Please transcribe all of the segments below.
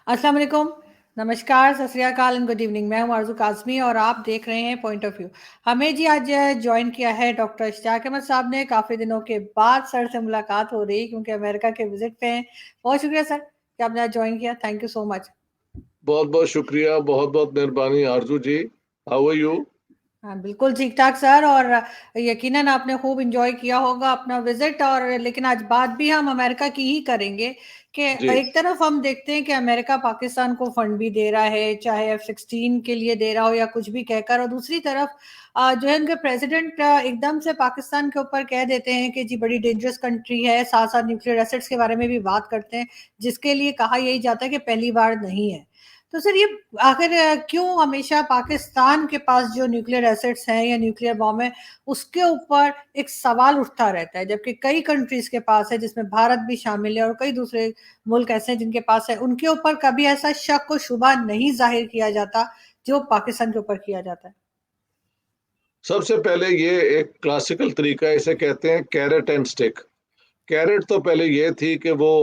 अस्सलाम वालेकुम, नमस्कार, सत श्री अकाल एंड गुड इवनिंग। मैं हूं आरज़ू काज़मी और आप देख रहे हैं पॉइंट ऑफ व्यू। हमें जी आज जॉइन किया है डॉक्टर इश्तियाक अहमद साहब ने। काफ़ी दिनों के बाद सर से मुलाकात हो रही क्योंकि अमेरिका के विजिट पे हैं। बहुत शुक्रिया सर कि आपने आज जॉइन किया। Thank you so much. बहुत बहुत शुक्रिया, बहुत बहुत मेहरबानी आरजू जी। How are you? हाँ, बिल्कुल ठीक-ठाक सर। और यकीनन आपने खूब एन्जॉय किया होगा अपना विज़िट। और लेकिन आज बात भी हम अमेरिका की ही करेंगे कि जी एक तरफ हम देखते हैं कि अमेरिका पाकिस्तान को फंड भी दे रहा है, चाहे F-16 के लिए दे रहा हो या कुछ भी कहकर, और दूसरी तरफ जो है उनके प्रेसिडेंट एकदम से पाकिस्तान के ऊपर कह देते हैं कि जी बड़ी डेंजरस कंट्री है, साथ-साथ न्यूक्लियर एसेट्स के बारे में भी बात करते हैं, जिसके लिए कहा यही जाता है कि पहली बार नहीं है। तो सर ये आखिर क्यों हमेशा पाकिस्तान के पास जो न्यूक्लियर एसेट्स हैं या न्यूक्लियर बॉम्ब है उसके ऊपर एक सवाल उठता रहता है, जबकि कई कंट्रीज के पास है जिसमें भारत भी शामिल है और कई दूसरे मुल्क ऐसे हैं जिनके पास है, उनके ऊपर कभी ऐसा शक और शुबा नहीं जाहिर किया जाता जो पाकिस्तान के ऊपर किया जाता है। सबसे पहले ये एक क्लासिकल तरीका है, इसे कहते हैं कैरेट एंड स्टिक। कैरेट तो पहले ये थी कि वो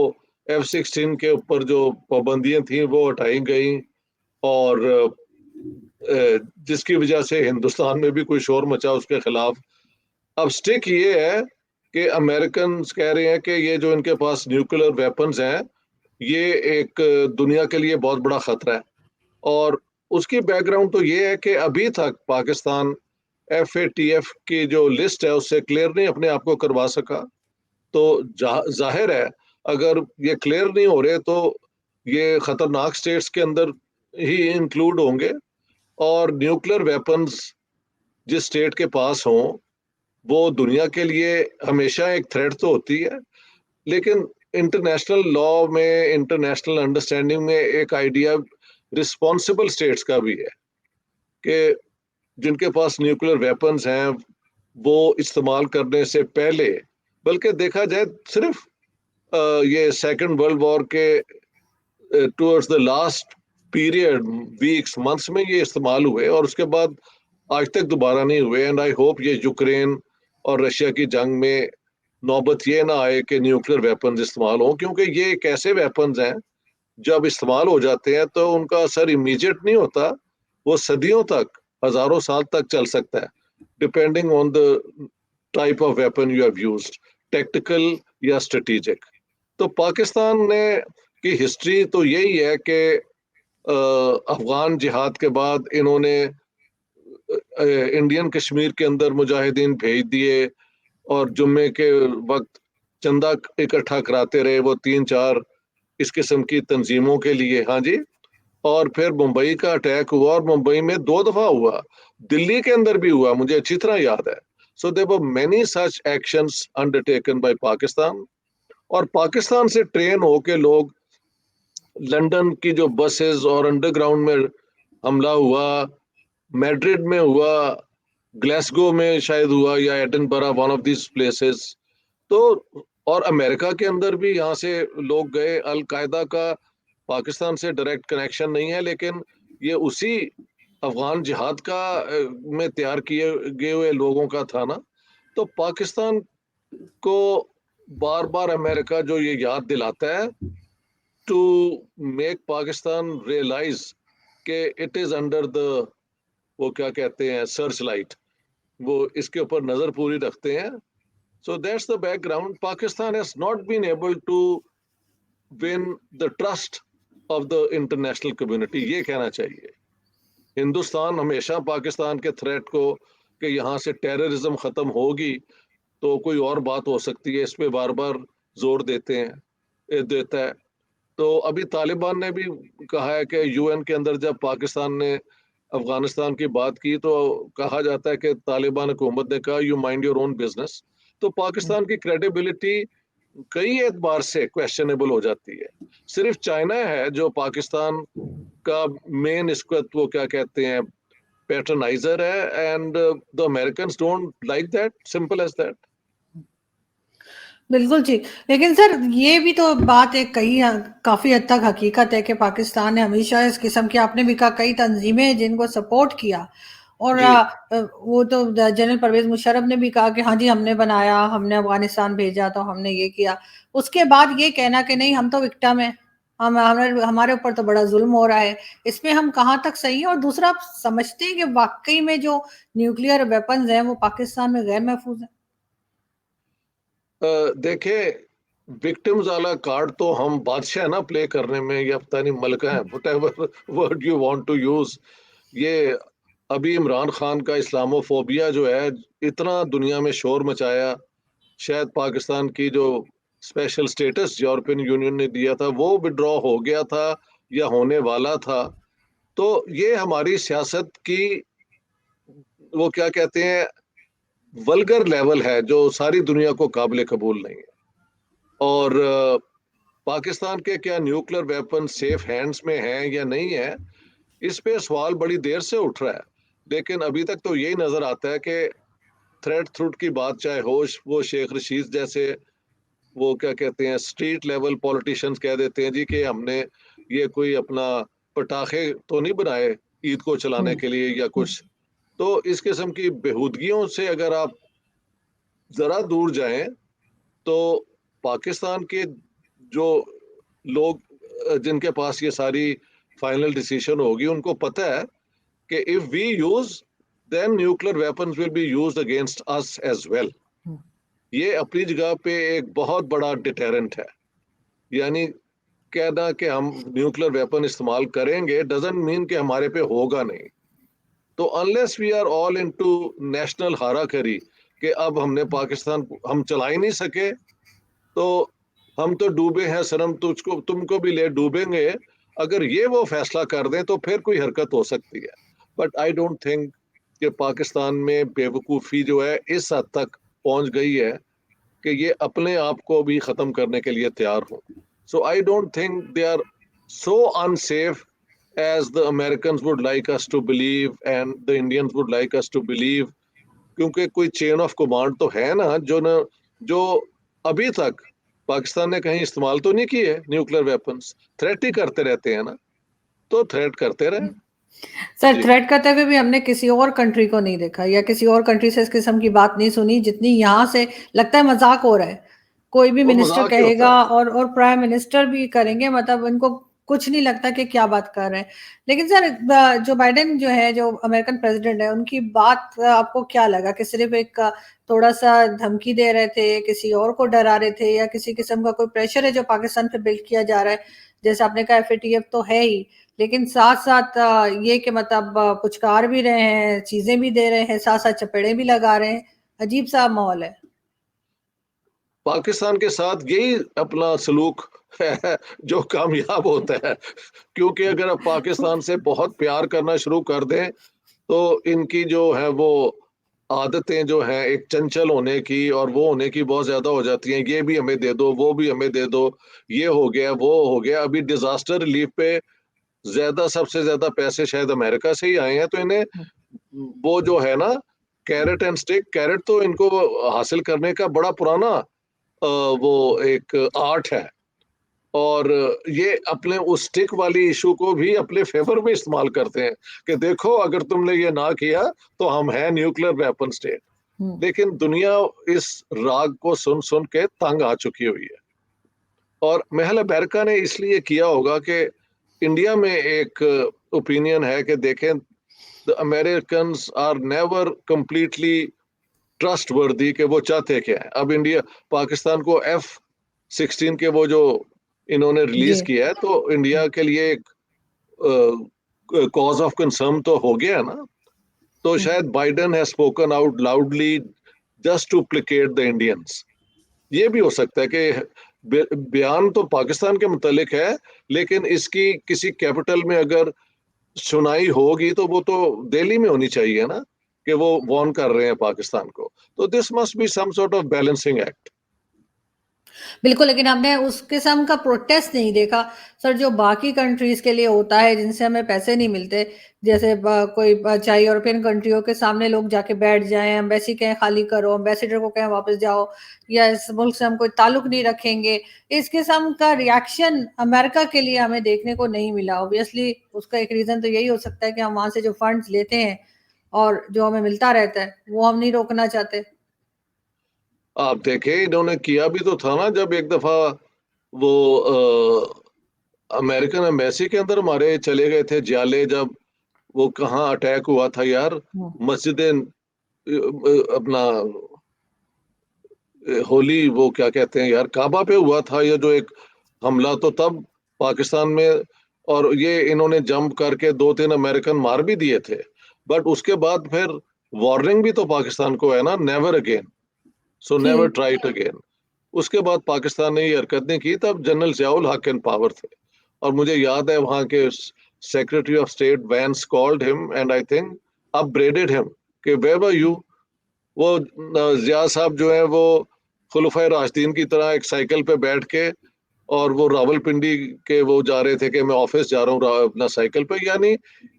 F-16 के ऊपर जो पाबंदियां थी वो हटाई गई, और जिसकी वजह से हिंदुस्तान में भी कोई शोर मचा उसके खिलाफ। अब स्टिक ये है कि अमेरिकन कह रहे हैं कि ये जो इनके पास न्यूक्लियर वेपन्स हैं ये एक दुनिया के लिए बहुत बड़ा खतरा है। और उसकी बैकग्राउंड तो ये है कि अभी तक पाकिस्तान FATF की जो लिस्ट है उससे क्लियर नहीं अपने आप को करवा सका। तो जाहिर है अगर ये क्लियर नहीं हो रहे तो ये खतरनाक स्टेट्स के अंदर ही इंक्लूड होंगे। और न्यूक्लियर वेपन्स जिस स्टेट के पास हों वो दुनिया के लिए हमेशा एक थ्रेट तो होती है, लेकिन इंटरनेशनल लॉ में, इंटरनेशनल अंडरस्टैंडिंग में एक आइडिया रिस्पॉन्सिबल स्टेट्स का भी है कि जिनके पास न्यूक्लियर वेपन्स हैं वो इस्तेमाल करने से पहले, बल्कि देखा जाए सिर्फ ये सेकेंड वर्ल्ड वॉर के towards the last period, weeks months में ये इस्तेमाल हुए और उसके बाद आज तक दोबारा नहीं हुए। एंड आई होप ये यूक्रेन और रशिया की जंग में नौबत ये ना आए कि न्यूक्लियर वेपन्स इस्तेमाल हो, क्योंकि ये एक ऐसे वेपन्स हैं जब इस्तेमाल हो जाते हैं तो उनका असर इमीडिएट नहीं होता, वो सदियों तक, हजारों साल तक चल सकता है, depending on the type of weapon you have used, tactical या स्ट्रेटेजिक। तो पाकिस्तान ने की हिस्ट्री तो यही है कि अफगान जिहाद के बाद इन्होंने इंडियन कश्मीर के अंदर मुजाहिदीन भेज दिए और जुम्मे के वक्त चंदा इकट्ठा कराते रहे वो 3-4 इस किस्म की तंजीमों के लिए। हाँ जी। और फिर मुंबई का अटैक हुआ और मुंबई में 2 दफा हुआ, दिल्ली के अंदर भी हुआ, मुझे अच्छी तरह याद है। So there were many such actions undertaken by Pakistan. और पाकिस्तान से ट्रेन होके लोग लंदन की जो बसेस और अंडरग्राउंड में हमला हुआ, मैड्रिड में हुआ, ग्लासगो में शायद हुआ या Edinburgh, one of this places. तो और अमेरिका के अंदर भी यहाँ से लोग गए। अल कायदा का पाकिस्तान से डायरेक्ट कनेक्शन नहीं है, लेकिन ये उसी अफगान जिहाद का में तैयार किए गए हुए लोगों का था ना। तो पाकिस्तान को बार बार अमेरिका जो ये याद दिलाता है टू मेक पाकिस्तान रियलाइज कि इट इज अंडर द, वो क्या कहते हैं, सर्च लाइट, वो इसके ऊपर नजर पूरी रखते हैं। So that's the background. Pakistan has not been able to win the trust of the international community, ये कहना चाहिए। हिंदुस्तान हमेशा पाकिस्तान के थ्रेट को कि यहाँ से टेररिज्म खत्म होगी तो कोई और बात हो सकती है, इस पे बार बार जोर देता है। तो अभी तालिबान ने भी कहा है कि UN के अंदर जब पाकिस्तान ने अफगानिस्तान की बात की तो कहा जाता है कि तालिबान हुकूमत ने कहा you mind your own business. तो पाकिस्तान की क्रेडिबिलिटी कई एतबार से क्वेश्चनेबल हो जाती है। सिर्फ चाइना है जो पाकिस्तान का मेन, इसको वो क्या कहते हैं, पैटर्नाइजर है, and the Americans don't like that, simple as that. बिल्कुल ठीक। लेकिन सर ये भी तो बात एक कई काफ़ी हद तक हकीकत है कि पाकिस्तान ने हमेशा इस किस्म की, आपने भी कहा, कई तंजीमें जिनको सपोर्ट किया। और जी वो तो जनरल परवेज मुशर्रफ ने भी कहा कि हाँ जी हमने बनाया, हमने अफगानिस्तान भेजा, तो हमने ये किया। उसके बाद ये कहना कि नहीं हम तो विक्टिम है, हमारे ऊपर तो बड़ा जुल्म हो रहा है, इसमें हम कहाँ तक सही हैं? और दूसरा, आप समझते हैं कि वाकई में जो न्यूक्लियर वेपन्स हैं वो पाकिस्तान में गैर महफूज है? देखे, विक्टिम्स वाला कार्ड तो हम बादशाह है ना प्ले करने में, या पता नहीं मलका है, whatever word you want to use. ये अभी इमरान खान का इस्लामोफोबिया जो है, इतना दुनिया में शोर मचाया। शायद पाकिस्तान की जो स्पेशल स्टेटस यूरोपियन यूनियन ने दिया था वो विड्रॉ हो गया था या होने वाला था। तो ये हमारी सियासत की, वो क्या कहते हैं, वल्गर लेवल है जो सारी दुनिया को काबिल कबूल नहीं है। और पाकिस्तान के क्या न्यूक्लियर वेपन सेफ हैंड्स में हैं या नहीं है, इस पे सवाल बड़ी देर से उठ रहा है। लेकिन अभी तक तो यही नजर आता है कि थ्रेड थ्रुट की बात चाहे हो, वो शेख रशीद जैसे, वो क्या कहते हैं, स्ट्रीट लेवल पॉलिटिशियंस कह देते हैं जी कि हमने ये कोई अपना पटाखे तो नहीं बनाए ईद को चलाने हम्म। के लिए या हम्म। कुछ। तो इस किस्म की बेहूदगियों से अगर आप जरा दूर जाएं तो पाकिस्तान के जो लोग जिनके पास ये सारी फाइनल डिसीजन होगी, उनको पता है कि if we use, then nuclear weapons will be used against us as well. Hmm. ये अपनी जगह पे एक बहुत बड़ा डिटेरेंट है। यानी कहना कि हम न्यूक्लियर वेपन इस्तेमाल करेंगे डजंट मीन कि हमारे पे होगा नहीं। तो unless we are all into national harakiri कि अब हमने पाकिस्तान, हम चला ही नहीं सके, तो हम तो डूबे हैं सनम, तुझको तुमको भी ले डूबेंगे, अगर ये वो फैसला कर दें तो फिर कोई हरकत हो सकती है। बट आई डोंट थिंक कि पाकिस्तान में बेवकूफ़ी जो है इस हद तक पहुंच गई है कि ये अपने आप को भी खत्म करने के लिए तैयार हों। So I don't think they are so unsafe as the Americans would like us to believe and the Indians would like us to believe। क्योंकि कोई चेन ऑफ कमांड तो है ना, जो अभी तक पाकिस्तान ने कहीं इस्तेमाल तो नहीं किए न्यूक्लियर वेपन्स। थ्रेट ही करते रहते हैं ना, तो थ्रेट करते रहे। सर, जी। थ्रेट करते हुए भी हमने किसी और कंट्री को नहीं देखा, या किसी और कंट्री से इस किस्म की बात नहीं सुनी जितनी यहाँ से। लगता है मजाक हो रहा है। कोई भी वो मिनिस्टर मजाक ही होता कहेगा, है। और प्राइम मिनिस्टर भी करेंगे, मतलब उनको कुछ नहीं लगता कि क्या बात कर रहे हैं। लेकिन सर, जो बाइडेन जो है, जो अमेरिकन प्रेसिडेंट है, उनकी बात आपको क्या लगा? कि सिर्फ एक थोड़ा सा धमकी दे रहे थे, किसी और को डरा रहे थे, या किसी किस्म का कोई प्रेशर है जो पाकिस्तान पे बिल्ड किया जा रहा है? जैसे आपने कहा, एफएटीएफ तो है ही, लेकिन साथ साथ ये कि मतलब पुचकार भी रहे हैं, चीजें भी दे रहे हैं, साथ साथ चपेड़े भी लगा रहे हैं। अजीब सा माहौल है। पाकिस्तान के साथ यही अपना सलूक है जो कामयाब होता है। क्योंकि अगर आप पाकिस्तान से बहुत प्यार करना शुरू कर दें तो इनकी जो है वो आदतें जो हैं एक चंचल होने की और वो होने की बहुत ज्यादा हो जाती हैं। ये भी हमें दे दो, वो भी हमें दे दो, ये हो गया, वो हो गया। अभी डिजास्टर रिलीफ पे ज्यादा, सबसे ज्यादा पैसे शायद अमेरिका से ही आए हैं। तो इन्हें वो जो है ना, कैरेट एंड स्टिक, कैरेट तो इनको हासिल करने का बड़ा पुराना वो एक आर्ट है। और ये अपने उस स्टिक वाली इशू को भी अपने फेवर में इस्तेमाल करते हैं कि देखो अगर तुमने ये ना किया तो हम हैं न्यूक्लियर वेपन स्टेट। हम्म। लेकिन दुनिया इस राग को सुन सुन के तंग आ चुकी हुई है। और महल अमेरिका ने इसलिए किया होगा कि इंडिया में एक ओपिनियन है कि देखें, the American are never completely trustworthy, के वो चाहते क्या है। अब इंडिया, पाकिस्तान को F-16 के वो जो इन्होंने जी। रिलीज किया है, तो इंडिया के लिए एक कॉज ऑफ कंसर्न तो हो गया ना। तो हम्म। शायद Biden has spoken out loudly just to placate the Indians. ये भी हो सकता है कि बयान तो पाकिस्तान के मुतालिक है, लेकिन इसकी किसी कैपिटल में अगर सुनाई होगी तो वो तो दिल्ली में होनी चाहिए ना, कि वो वॉर्न कर रहे हैं पाकिस्तान को। तो this must be some sort of balancing act. बिल्कुल, लेकिन हमने उस किस्म का प्रोटेस्ट नहीं देखा। सर, जो बाकी कंट्रीज के लिए होता है जिनसे हमें पैसे नहीं मिलते, जैसे कोई चाहे यूरोपियन कंट्रियों के सामने लोग जाके बैठ जाएं, एम्बेसी कहें खाली करो, एम्बेसडर को कहें वापस जाओ, या इस मुल्क से हम कोई ताल्लुक नहीं रखेंगे, इस किस्म का रिएक्शन अमेरिका के लिए हमें देखने को नहीं मिला। ऑब्वियसली उसका एक रीजन तो यही हो सकता है कि हम वहां से जो फंड्स लेते हैं और जो हमें मिलता रहता है वो हम नहीं रोकना चाहते। आप देखें, इन्होंने किया भी तो था ना, जब एक दफा वो अमेरिकन एम्बेसी के अंदर हमारे चले गए थे ज्याले, जब वो कहाँ अटैक हुआ था यार, मस्जिद अपना होली, वो क्या कहते हैं यार, काबा पे हुआ था ये जो एक हमला, तो तब पाकिस्तान में, और ये इन्होंने जंप करके 2-3 अमेरिकन मार भी दिए थे। बट उसके बाद फिर वार्निंग भी तो पाकिस्तान को है ना, नेवर अगेन, सो नेवर ठीक। Try it again. उसके बाद पाकिस्तान ने ये हरकत नहीं की, तब जनरल जियाउल हक इन पावर थे। और मुझे याद है वहां के secretary of state Vance called him and I think upgraded him कि वेयर वर यू। वो जिया साहब जो है वो खुलफाए राशिदीन की तरह एक साइकिल पे बैठ के, और वो रावलपिंडी के वो जा रहे थे कि मैं ऑफिस जा रहा हूँ अपना साइकिल पे, यानी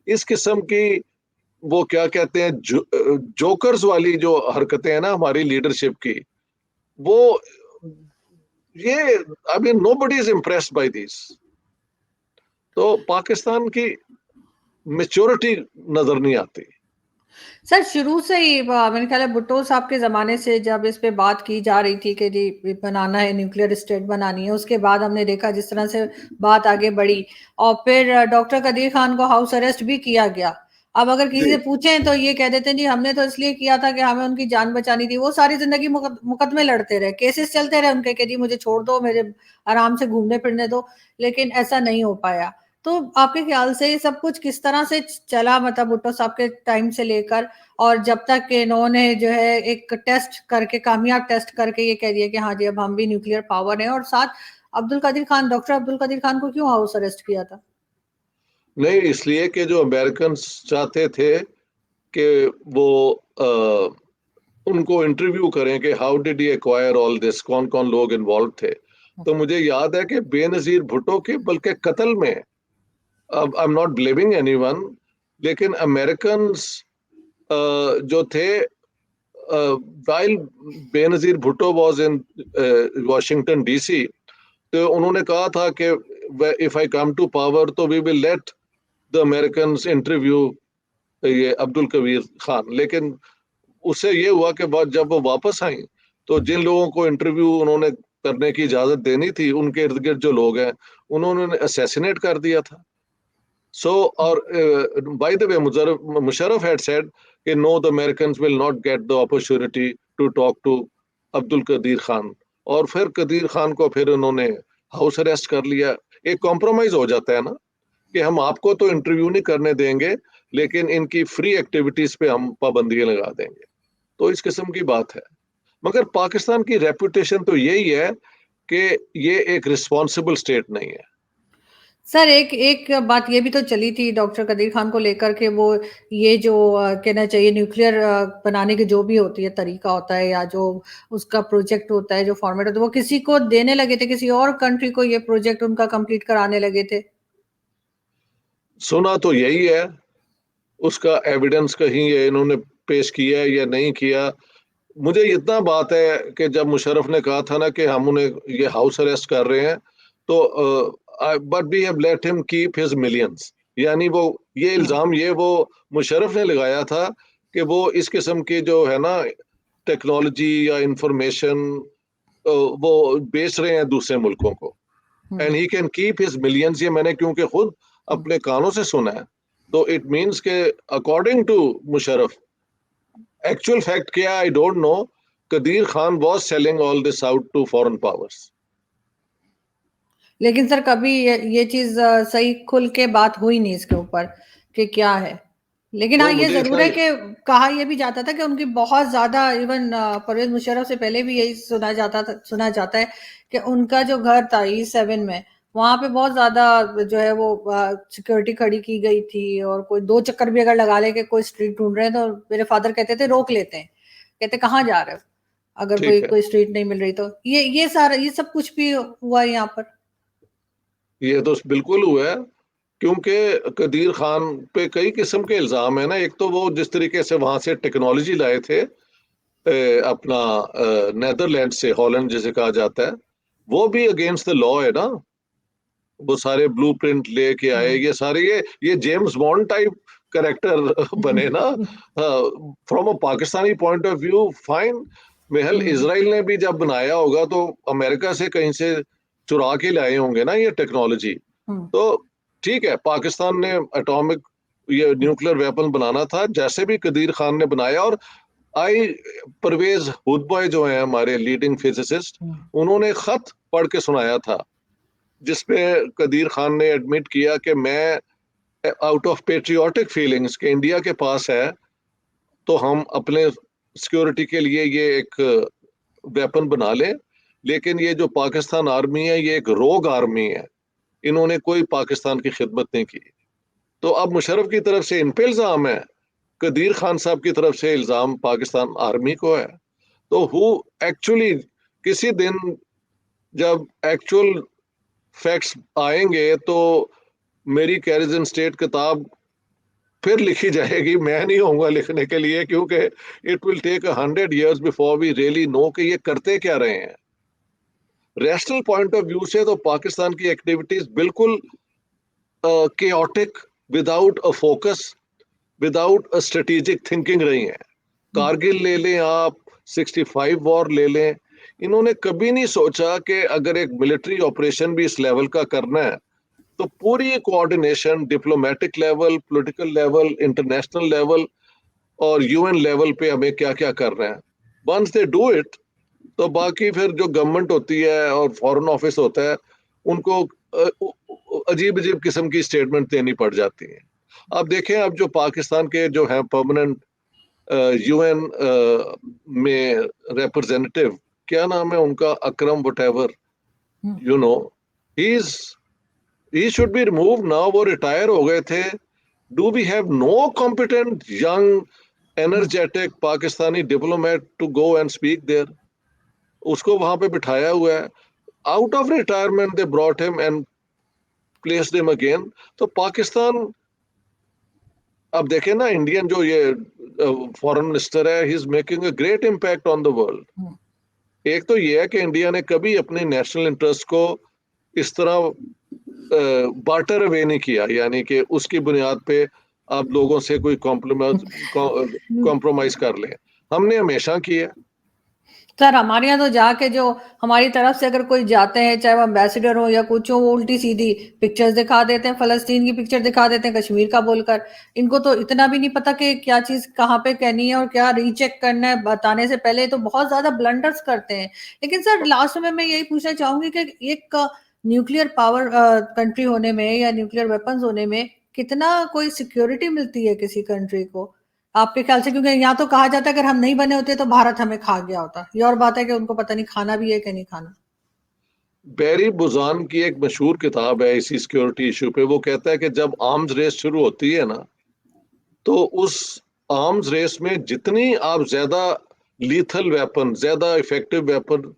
इस किस्म की वो क्या कहते हैं जोकर्स वाली जो हरकतें हैं ना हमारी लीडरशिप की, वो ये I mean nobody is impressed by this. तो पाकिस्तान की मेच्योरिटी नजर नहीं आती। सर शुरू से ही मेरे ख्याल है भुट्टो साहब के जमाने से जब इस पे बात की जा रही थी कि जी बनाना है, न्यूक्लियर स्टेट बनानी है, उसके बाद हमने देखा जिस तरह से बात आगे बढ़ी, और फिर डॉक्टर कदीर खान को हाउस अरेस्ट भी किया गया। अब अगर किसी जी से पूछें तो ये कह देते हैं जी हमने तो इसलिए किया था कि हमें उनकी जान बचानी थी। वो सारी जिंदगी मुकदमे लड़ते रहे, केसेस चलते रहे उनके कि जी मुझे छोड़ दो, मेरे आराम से घूमने फिरने दो, लेकिन ऐसा नहीं हो पाया। तो आपके ख्याल से ये सब कुछ किस तरह से चला, मतलब भुट्टो साहब के टाइम से लेकर, और जब तक कि इन्होंने जो है एक टेस्ट करके, कामयाब टेस्ट करके ये कह दिया कि हाँ जी अब हम भी न्यूक्लियर पावर हैं, और साथ अब्दुल कदीर खान, डॉक्टर अब्दुल कदीर खान को क्यों हाउस अरेस्ट किया था? नहीं, इसलिए कि जो अमेरिकन चाहते थे कि वो उनको इंटरव्यू करें कि how did he acquire all this, कौन कौन लोग इन्वॉल्व थे। तो मुझे याद है कि बेनजीर भुट्टो के बल्कि कत्ल में, अब I am not blaming anyone, लेकिन अमेरिकन जो थे, while Benazir Bhutto was in Washington DC, तो उन्होंने कहा था कि if I come to power तो we will let the American interview ये अब्दुल कबीर खान। लेकिन उससे ये हुआ कि बाद जब वो वापस आई, तो जिन लोगों को इंटरव्यू उन्होंने करने की इजाजत देनी थी, उनके इर्द गिर्द जो लोग हैं उन्होंने असैसिनेट कर दिया था। सो और by the way Musharraf had said कि no the Americans will not get the opportunity to talk to Abdul Qadeer Khan. और फिर कदीर खान को फिर उन्होंने हाउस अरेस्ट कर लिया। एक कॉम्प्रोमाइज हो जाता है ना कि हम आपको तो इंटरव्यू नहीं करने देंगे, लेकिन इनकी फ्री एक्टिविटीज पे हम पाबंदियां लगा देंगे। तो इस किस्म की बात है। मगर पाकिस्तान की रेपुटेशन तो यही है कि ये एक रिस्पॉन्सिबल स्टेट नहीं है। सर एक एक बात ये भी तो चली थी डॉक्टर कदीर खान को लेकर के, वो ये जो कहना चाहिए न्यूक्लियर बनाने की जो भी होती है तरीका होता है, या जो उसका प्रोजेक्ट होता है, जो फॉर्मेट होता है, वो किसी को देने लगे थे, किसी और कंट्री को ये प्रोजेक्ट उनका कंप्लीट कराने लगे थे। सुना तो यही है, उसका एविडेंस कहीं ये इन्होंने पेश किया है या नहीं किया। मुझे इतना बात है कि जब मुशर्रफ ने कहा था ना कि हम उन्हें ये हाउस अरेस्ट कर रहे हैं, तो but we have let him keep his millions, यानी वो ये हाँ। इल्जाम ये वो मुशर्रफ ने लगाया था कि वो इस किस्म की जो है ना टेक्नोलॉजी या इंफॉर्मेशन वो बेच रहे हैं दूसरे मुल्कों को, and hmm. He can keep his millions. ये मैंने क्योंकि खुद हम्म। अपने कानों से सुना है। तो इट मींस के according to Musharraf, actual fact क्या I don't know, Qadeer Khan was selling all this out to foreign powers. लेकिन सर कभी ये चीज सही खुल के बात हुई नहीं इसके ऊपर कि क्या है। लेकिन हाँ वो ये मुझे जरूर इतना है कि कहा यह भी जाता था कि उनकी बहुत ज्यादा, इवन परवेज मुशर्रफ से पहले भी यही सुना जाता है कि उनका जो घर था E7 में, वहां पे बहुत ज्यादा जो है वो सिक्योरिटी खड़ी की गई थी, और कोई दो चक्कर भी अगर लगा ले के कोई स्ट्रीट ढूंढ रहे हैं तो मेरे फादर कहते थे रोक लेते हैं, कहते कहाँ जा रहे हो, अगर कोई ठीक है। कोई स्ट्रीट नहीं मिल रही तो। ये सारा ये सब कुछ भी हुआ है यहाँ पर। ये तो बिल्कुल हुआ है, क्योंकि कदीर खान पे कई किस्म के इल्जाम है ना। एक तो वो जिस तरीके से वहां से टेक्नोलॉजी लाए थे, अपना नेदरलैंड से, हॉलैंड जिसे कहा जाता है, वो भी अगेंस्ट द लॉ है ना। वो सारे ब्लूप्रिंट लेके आए, हम्म। ये सारे ये जेम्स बॉन्ड टाइप करेक्टर बने ना from a Pakistani point of view. Fine, Mahal hmm. Israel ने भी जब बनाया होगा तो अमेरिका से कहीं से चुरा के लाए होंगे ना ये टेक्नोलॉजी। तो ठीक है, पाकिस्तान ने एटॉमिक ये न्यूक्लियर वेपन बनाना था, जैसे भी कदीर खान ने बनाया। और परवेज हुदबॉय जो है हमारे लीडिंग फिजिसिस्ट, उन्होंने खत पढ़ के सुनाया था जिसपे कदीर खान ने एडमिट किया कि मैं आउट ऑफ पेट्रियोटिक फीलिंग्स के इंडिया के पास है तो हम अपने सिक्योरिटी के लिए ये एक वेपन बना लें, लेकिन ये जो पाकिस्तान आर्मी है ये एक रोग आर्मी है, इन्होंने कोई पाकिस्तान की खिदमत नहीं की। तो अब मुशर्रफ की तरफ से इन पे इल्जाम है, कदीर खान साहब की तरफ से इल्जाम पाकिस्तान आर्मी को है। तो हु एक्चुअली किसी दिन जब एक्चुअल फैक्ट्स आएंगे तो मेरी कैरिजन स्टेट किताब फिर लिखी जाएगी, मैं नहीं होऊंगा लिखने के लिए, क्योंकि it will take 100 years before we really know कि ये करते क्या रहे हैं। रैशनल पॉइंट ऑफ व्यू से तो पाकिस्तान की एक्टिविटीज बिल्कुल chaotic, without a focus, without a strategic thinking रही है। कारगिल ले लें आप, 65 वॉर ले लें, इन्होंने कभी नहीं सोचा कि अगर एक मिलिट्री ऑपरेशन भी इस लेवल का करना है तो पूरी coordination diplomatic level, political level, international level और यूएन लेवल पे हमें क्या क्या करना है। वंस दे डू इट तो बाकी फिर जो गवर्नमेंट होती है और फॉरेन ऑफिस होता है उनको अजीब अजीब किस्म की स्टेटमेंट देनी पड़ जाती है। अब देखें, अब जो पाकिस्तान के जो है परमानेंट यूएन में रिप्रेजेंटेटिव, क्या नाम है उनका, Akram whatever, you know, he should be remove now, वो रिटायर हो गए थे। Do we have no competent young energetic Pakistani diplomat to go and speak there? उसको वहां पे बिठाया हुआ है, out of retirement they brought him and placed him again. तो पाकिस्तान, अब देखें ना, इंडियन जो ये फॉरेन मिनिस्टर है, he is making a great impact on the world. एक तो ये है कि इंडिया ने कभी अपने नेशनल इंटरेस्ट को इस तरह बार्टर अवे नहीं किया, यानी कि उसकी बुनियाद पे आप लोगों से कोई कॉम्प्रोमाइज कर ले, हमने हमेशा किया। सर हमारे यहाँ तो जाके जो हमारी तरफ से अगर कोई जाते हैं, चाहे वो एम्बेसडर हो या कुछ हो, वो उल्टी सीधी पिक्चर्स दिखा देते हैं, फलस्तीन की पिक्चर दिखा देते हैं कश्मीर का बोलकर। इनको तो इतना भी नहीं पता कि क्या चीज कहाँ पे कहनी है और क्या रीचेक करना है, बताने से पहले तो बहुत ज्यादा ब्लंडर्स करते हैं। लेकिन सर लास्ट में मैं यही पूछना चाहूंगी कि एक न्यूक्लियर पावर कंट्री होने में या न्यूक्लियर वेपन्स होने में कितना कोई सिक्योरिटी मिलती है किसी कंट्री को आपके ख्याल से? क्योंकि यहाँ तो कहा जाता है अगर हम नहीं बने होते तो भारत हमें खा गया होता। ये और बात है कि उनको पता नहीं खाना भी है कि नहीं खाना। बैरी बुजान की एक मशहूर किताब है इसी सिक्योरिटी इशू पे, वो कहता है कि जब आर्म्स रेस शुरू होती है ना, तो उस आर्म्स रेस में जितनी आप ज्यादा लीथल वेपन, ज्यादा इफेक्टिव वेपन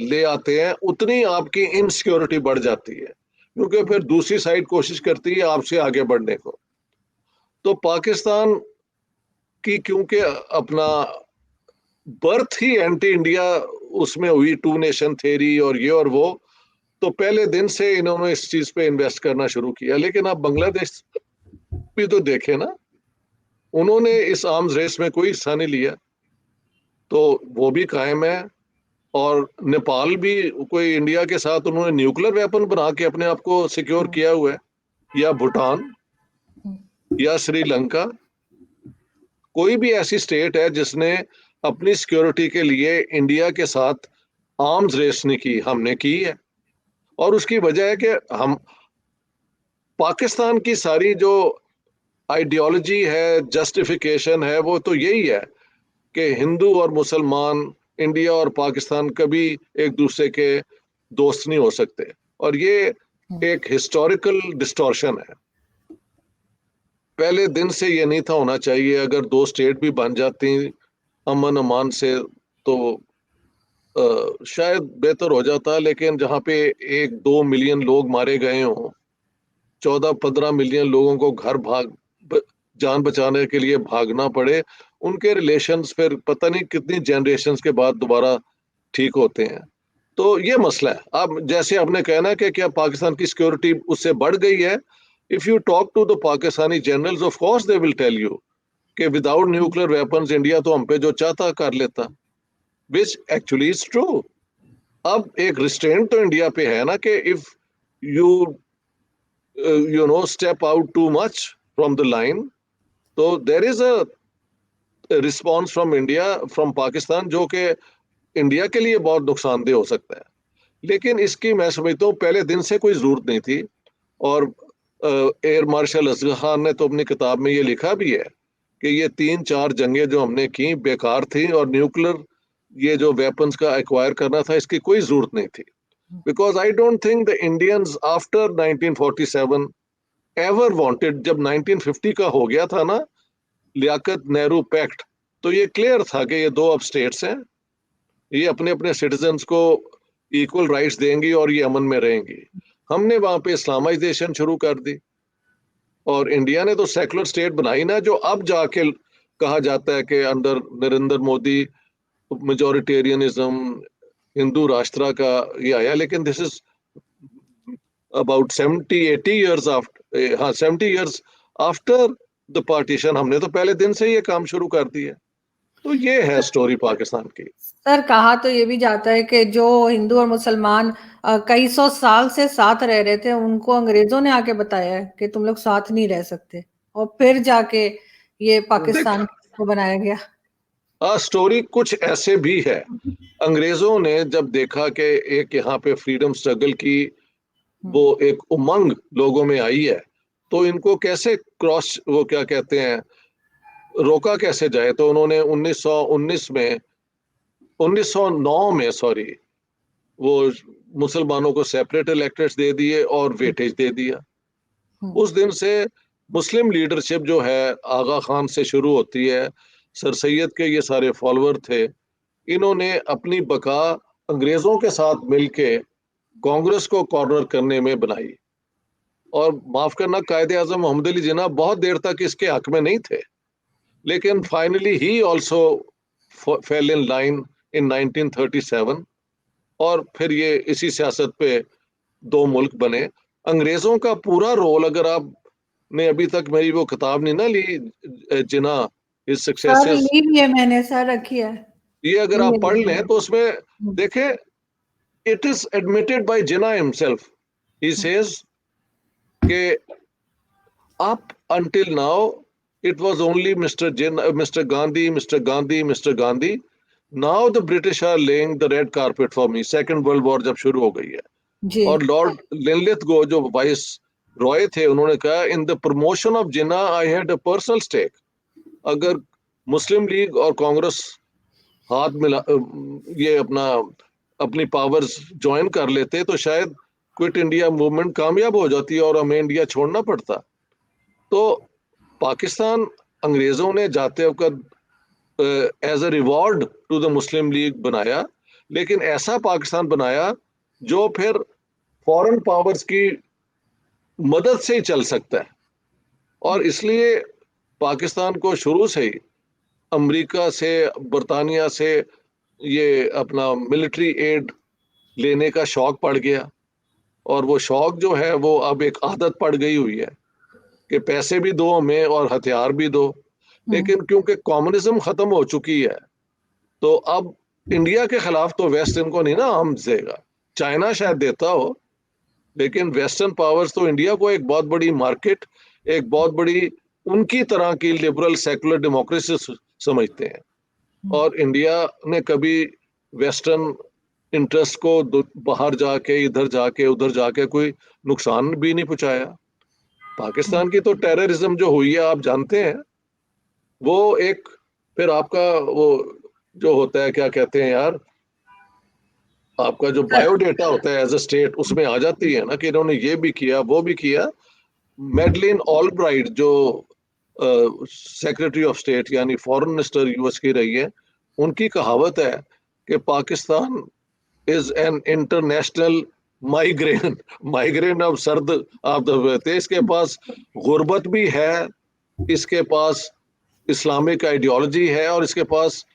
ले आते हैं, उतनी आपकी इनसिक्योरिटी बढ़ जाती है, क्योंकि फिर दूसरी साइड कोशिश करती है आपसे आगे बढ़ने को। तो पाकिस्तान की क्योंकि अपना बर्थ ही एंटी इंडिया उसमें हुई, टू नेशन थ्योरी और ये और वो, तो पहले दिन से इन्होंने इस चीज पे इन्वेस्ट करना शुरू किया। लेकिन आप बांग्लादेश भी तो देखे ना, उन्होंने इस आर्म्स रेस में कोई हिस्सा नहीं लिया, तो वो भी कायम है। और नेपाल भी कोई इंडिया के साथ उन्होंने न्यूक्लियर वेपन बना के अपने आप को सिक्योर किया हुआ है, या भूटान या श्रीलंका, कोई भी ऐसी स्टेट है जिसने अपनी सिक्योरिटी के लिए इंडिया के साथ आर्म्स रेस नहीं की, हमने की है। और उसकी वजह है कि हम, पाकिस्तान की सारी जो आइडियोलॉजी है, जस्टिफिकेशन है, वो तो यही है कि हिंदू और मुसलमान, इंडिया और पाकिस्तान कभी एक दूसरे के दोस्त नहीं हो सकते। और ये एक हिस्टोरिकल डिस्टॉर्शन है, पहले दिन से ये नहीं था होना चाहिए। अगर दो स्टेट भी बन जाती अमन अमान से तो शायद बेहतर हो जाता, लेकिन जहाँ पे 1-2 मिलियन लोग मारे गए हों, 14-15 मिलियन लोगों को घर जान बचाने के लिए भागना पड़े, उनके रिलेशंस फिर पता नहीं कितनी जनरेशन्स के बाद दोबारा ठीक होते हैं। तो ये मसला है। अब जैसे आपने कहना कि क्या पाकिस्तान की सिक्योरिटी उससे बढ़ गई है, if you talk to the Pakistani generals, of course they will tell you कि विदाउट न्यूक्लियर वेपन्स इंडिया तो हम पे जो चाहता कर लेता, विच एक्चुअली इज ट्रू। अब एक रिस्ट्रेंट तो इंडिया पे है ना कि if you step out too much from the line. So there is a response from India, from Pakistan, जो कि इंडिया के लिए बहुत नुकसानदेह हो सकता है, लेकिन इसकी मैं समझता हूँ पहले दिन से कोई जरूरत नहीं थी। और एयर मार्शल असगर खान ने तो अपनी किताब में ये लिखा भी है कि ये 3-4 जंगें जो हमने की बेकार थी, और न्यूक्लियर ये जो वेपन्स का एक्वायर करना था इसकी कोई जरूरत नहीं थी। Because I don't think the Indians after 1947 ever wanted, जब 1950 का हो गया था ना लियाकत नेहरू पैक्ट, तो ये क्लियर था कि ये दो अब स्टेट्स हैं, ये अपने अपने सिटीजन्स को इक्वल राइट्स देंगी और ये अमन में रहेंगी। हमने वहां पे इस्लामाइजेशन शुरू कर दी, और इंडिया ने तो सेकुलर स्टेट बनाई ना, जो अब जाके कहा जाता है कि अंडर नरेंद्र मोदी मेजोरिटेरियनिज्म, हिंदू राष्ट्र का ये आया। लेकिन this is about 70-80 years after, हाँ 70 ईयर्स आफ्टर द पार्टीशन, हमने तो पहले दिन से ये काम शुरू कर दिया। तो ये है स्टोरी पाकिस्तान की। सर, कहा तो ये भी जाता है कि जो हिंदू और मुसलमान कई सौ साल से साथ रह रहे थे, उनको अंग्रेजों ने आके बताया है कि तुम लोग साथ नहीं रह सकते, और फिर जाके ये देख, पाकिस्तान को बनाया गया। स्टोरी कुछ ऐसे भी है। अंग्रेजों ने जब देखा कि एक यहाँ पे फ्रीडम स्ट्रगल की वो एक उमंग लोगों में आई है, तो इनको कैसे क्रॉस, वो क्या कहते हैं, रोका कैसे जाए, तो उन्होंने 1909 में सॉरी, वो मुसलमानों को सेपरेट इलेक्टर्स दे दिए और वेटेज दे दिया। उस दिन से मुस्लिम लीडरशिप जो है आगा खान से शुरू होती है, सर सैयद के ये सारे फॉलोअर थे, इन्होंने अपनी बका अंग्रेजों के साथ मिलके कांग्रेस को कॉर्नर करने में बनाई। और माफ करना, कायदे आजम मोहम्मद अली जिन्ना बहुत देर तक इसके हक में नहीं थे, लेकिन finally he also fail in line in 1937, और फिर ये इसी सियासत पे दो मुल्क बने। अंग्रेजों का पूरा रोल, अगर आपने अभी तक मेरी वो किताब नहीं ना ली, जिना हिज सर, सक्सेसेस, ली भी है मैंने, सर रखी है। ये अगर ली आप है, पढ़ ली लें है। तो उसमें देखें, it is admitted by Jinnah himself, he says कि up until now it was only Mr. Gandhi, Mr. Gandhi, Mr. Gandhi. Now the British are laying the red carpet for me. Second World War जब शुरू हो गई है, जी। और Lord Linlithgow जो viceroy थे, उन्होंने कहा in the promotion of Jinnah I had a personal stake. अगर मुस्लिम लीग और कांग्रेस हाथ मिला, ये अपनी पावर्स ज्वाइन कर लेते, तो शायद क्विट इंडिया मूवमेंट कामयाब हो जाती और हमें इंडिया छोड़ना पड़ता। तो पाकिस्तान अंग्रेजों ने जाते वक्त as a reward to the Muslim League बनाया, लेकिन ऐसा पाकिस्तान बनाया जो फिर फॉरेन पावर्स की मदद से ही चल सकता है। और इसलिए पाकिस्तान को शुरू से ही अमेरिका से, बरतानिया से ये अपना मिलिट्री एड लेने का शौक पड़ गया, और वो शौक जो है वो अब एक आदत पड़ गई हुई है कि पैसे भी दो हमें और हथियार भी दो। लेकिन क्योंकि कम्युनिज्म खत्म हो चुकी है, तो अब इंडिया के खिलाफ तो वेस्ट इनको नहीं ना आर्म्स देगा। चाइना शायद देता हो, लेकिन वेस्टर्न पावर्स तो इंडिया को एक बहुत बड़ी मार्केट, एक बहुत बड़ी उनकी तरह की लिबरल सेकुलर डेमोक्रेसी समझते हैं। और इंडिया ने कभी वेस्टर्न इंटरेस्ट को बाहर जाके, इधर जाके, उधर जाके कोई नुकसान भी नहीं पहुंचाया। पाकिस्तान की तो टेररिज्म जो हुई है आप जानते हैं, वो एक फिर आपका वो जो होता है, क्या कहते हैं यार, आपका जो बायोडेटा होता है एज अ स्टेट, उसमें आ जाती है ना कि इन्होंने ये भी किया वो भी किया। मैडलिन ऑलब्राइट जो सेक्रेटरी ऑफ स्टेट यानी फॉरेन मिनिस्टर यूएस की रही है, उनकी कहावत है कि Pakistan is an international migraine. Migraine अब सर्द आप थे, इसके पास गुर्बत भी है, इसके पास इस्लामिक आइडियोलॉजी है, और इसके पास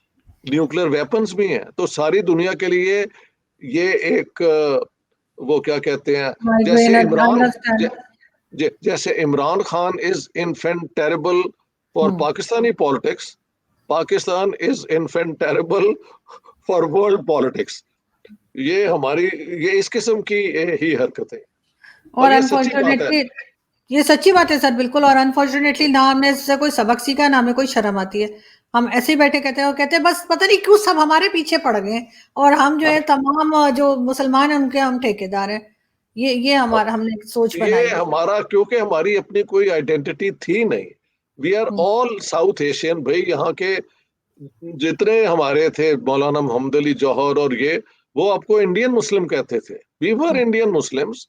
न्यूक्लियर वेपन्स भी हैं। तो सारी दुनिया के लिए ये एक वो क्या कहते हैं, जैसे इमरान जैसे Imran Khan is enfant terrible for Pakistani politics, Pakistan is enfant terrible for world politics. ये हमारी ये इस किस्म की ही हरकत है, और और ये सच्ची बात है। अनफॉर्चुनेटली ये सच्ची बात है सर, बिल्कुल। और अनफॉर्चुनेटली ना हमने इससे कोई सबक सीखा, ना हमें कोई शर्म आती है। हम ऐसे ही बैठे कहते हैं और कहते हैं बस पता नहीं क्यों सब हमारे पीछे पड़ गए हैं, और हम जो है तमाम जो मुसलमान हैं उनके हम ठेकेदार हैं। ये हमारा हमने एक सोच ये बनाई है। हमारा, क्योंकि हमारी अपनी कोई आइडेंटिटी थी नहीं। We are hmm, all South Asian भाई। यहाँ के जितने हमारे थे मौलाना मोहम्मद अली जौहर और ये, वो आपको इंडियन मुस्लिम कहते थे। We were hmm, Indian Muslims.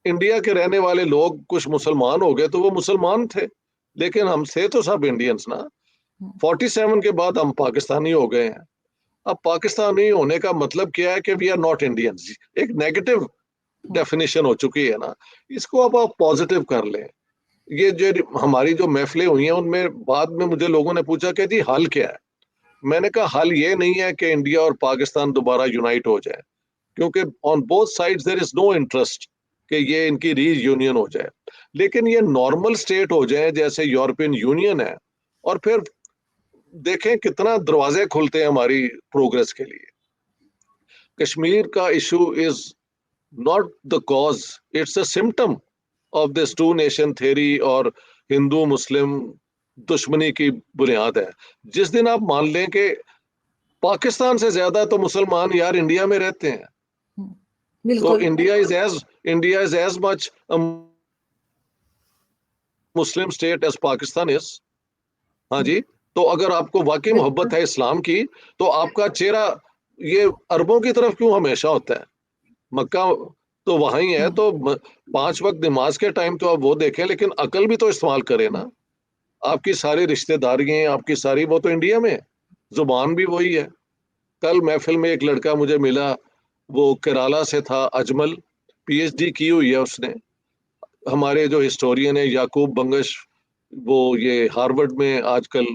India के रहने वाले लोग कुछ मुसलमान हो गए तो वो मुसलमान थे, लेकिन हम थे तो सब इंडियंस ना। हुँ, 47 के बाद हम पाकिस्तानी हो गए हैं। अब पाकिस्तानी होने का मतलब क्या है कि वी आर नॉट इंडियंस। एक नेगेटिव हुँ, डेफिनेशन हो चुकी है ना। इसको अब आप पॉजिटिव कर लें। ये जो हमारी जो महफिलें हुई हैं उनमें बाद में मुझे लोगों ने पूछा कि जी हल क्या है। मैंने कहा हल ये नहीं है कि इंडिया और पाकिस्तान दोबारा यूनाइट हो जाए, क्योंकि on both sides there is no interest कि ये इनकी रीयूनियन हो जाए। लेकिन ये नॉर्मल स्टेट हो जाए जैसे यूरोपियन यूनियन है, और फिर देखें कितना दरवाजे खुलते हैं हमारी प्रोग्रेस के लिए। कश्मीर का issue is not the cause, it's a symptom of this two nation theory और हिंदू मुस्लिम दुश्मनी की बुनियाद है। जिस दिन आप मान लें कि पाकिस्तान से ज्यादा तो मुसलमान यार इंडिया में रहते हैं, हुँ। तो बिल्कुल। India is as much Muslim state as Pakistan is. हाँ हुँ, जी। तो अगर आपको वाकई मोहब्बत बिल्कुल। है इस्लाम की, तो आपका चेहरा ये अरबों की तरफ क्यों हमेशा होता है? मक्का तो वहां ही है, हुँ, तो 5 वक्त नमाज के टाइम तो आप वो देखें, लेकिन अकल भी तो इस्तेमाल करें हुँ, ना। आपकी सारी रिश्तेदारी, आपकी सारी वो तो इंडिया में है, जुबान भी वही है। कल महफिल में एक लड़का मुझे मिला, वो केरला से था, अजमल, पीएचडी की हुई है उसने। हमारे जो हिस्टोरियन है याकूब बंगश, वो ये हार्वर्ड में आजकल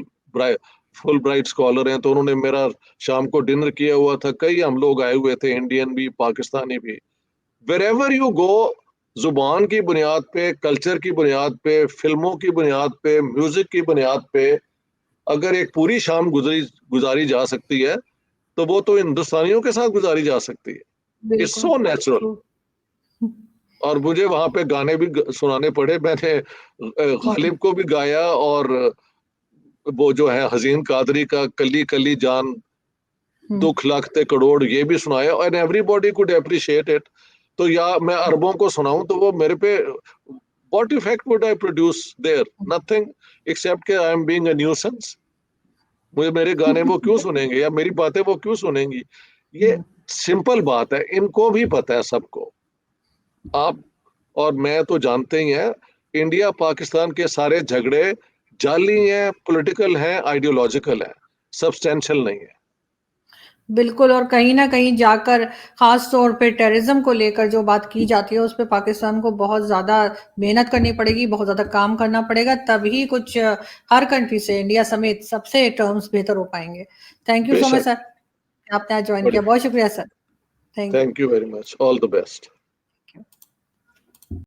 फुल ब्राइट स्कॉलर हैं, तो उन्होंने मेरा शाम को डिनर किया हुआ था। कई हम लोग आए हुए थे, इंडियन भी पाकिस्तानी भी। वेरेवर यू गो, जुबान की बुनियाद पे, कल्चर की बुनियाद पे, फिल्मों की बुनियाद पे, म्यूजिक की बुनियाद पे अगर एक पूरी शाम गुजारी जा सकती है, तो वो तो हिंदुस्तानियों के साथ गुजारी जा सकती है। इट्स बिल्कुल, सो नेचुरल। ट्रू। हुँ, और मुझे वहां पे गाने भी सुनाने पड़े। मैंने गालिब को भी गाया, और वो जो है हजीन कादरी का कली कली जान हुँ, दुख लाखते करोड़, ये भी सुनाया, और एवरीबॉडी कुड अप्रिशिएट इट। तो या मैं अरबों को सुनाऊं तो वो मेरे पे what effect would I produce there? Hmm, nothing, except कि I am being a nuisance. मुझे मेरे गाने वो क्यों सुनेंगे, या मेरी बातें वो क्यों सुनेंगी? ये हुँ। सिंपल बात है, इनको भी पता है सबको। आप और मैं तो जानते ही हैं, इंडिया पाकिस्तान के सारे झगड़े जाली हैं, पॉलिटिकल हैं, आइडियोलॉजिकल हैं, सब्सटेंशियल नहीं है। बिल्कुल, और कहीं न कहीं जाकर ख़ास तौर पे टेररिज़्म को लेकर जो बात की जाती है, उस पे पाकिस्तान को बहुत ज़्यादा मेहनत करनी पड़ेगी, बहुत ज़्यादा काम करना पड़ेगा, तभी कुछ हर कंट्री से, इंडिया समेत सबसे टर्म्स बेहतर हो पाएँगे। थैंक यू सो मच बेशक। सर, आपने आज जॉइन किया। बढ़िया। बहुत शुक्रिया sir. Thank you. Thank you very much, all the best.